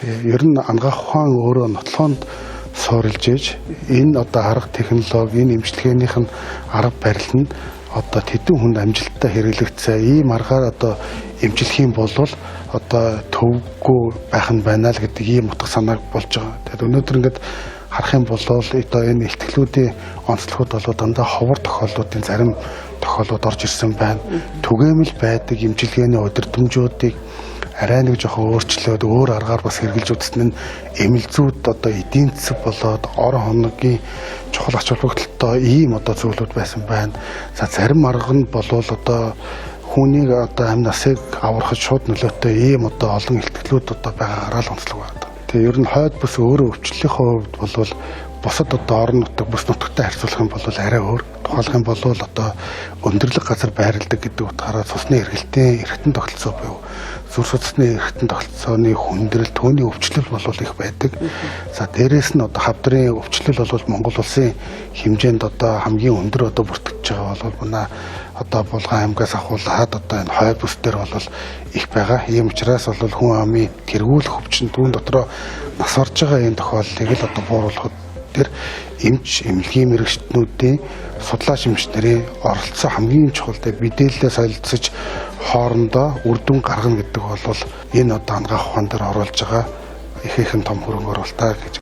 Ер нь ангаах ухаан өөрөө нотлоонд суурилж ээж энэ одоо арга технологи, энэ эмчилгээнийх нь арга барил нь одоо тэдэн хүнд амжилттай хэрэглэгдсэн ийм аргаар одоо эмчилэх юм бол одоо төвгүй байх нь байна л гэдэг ийм утга санааг болж байгаа. Тэгэхээр өнөөдөр ингээд харах юм бол одоо энэ ихтгэлүүдийн онцлогуд бол дандаа ховор тохиолдлуудын зарим тохиолдлууд орж ирсэн байна. Түгээмэл байдаг эмчилгээний удирдамжуудыг арай нэг жоохон өөрчлөөд өөр аргаар бас хэрэгжилж үзсэн нь эмэлзүүд одоо эдийн засаг болоод орон хоногийн чухал ач холбогдолтой ийм одоо зүйлүүд байсан байна. За зарим арга нь болвол одоо хүнийг одоо амь насыг аврахад шууд нөлөөтэй ийм одоо олон ихтгэлүүд одоо байгаагаараа л онцлог байна. Тэгээ ер нь хойд бүс өөрөө өвчлөлийн хувьд болвол бусад одоо орон нутаг бүс нутагтай харьцуулах юм бол арай өөр. Тухайлх юм бол одоо өндөрлөг газар байрладаг гэдэг утгаараа цусны эргэлтийн эргэтэн тогтолцоо буюу зүр судасны эргэтэн тогтолцооны хүндрэл, түүний өвчлөл бол их байдаг. За дээрэс нь одоо хавдрын өвчлөл бол Монгол улсын хэмжээнд одоо хамгийн өндөр одоо бүртгэж байгаа бол манай одоо Булган аймгаас ахуулаад одоо энэ хойд бүс дээр бол их байгаа. Ийм учраас бол хүн амын тэргүүлэх өвчин түүн дотроо нас орж байгаа энэ тохиолдлыг л одоо бууруулахад тэр эмч эмнэлгийн мэрэгчднүүдийн судлаач эмчнэрийн оролцоо хамгийн чухал дээр мэдээлэлээ солилцож хоорондоо үр дүн гаргана гэдэг бол энэ одоо ангаах ухаан дээр оруулж байгаа их том хөрөнгө оруулалт гэж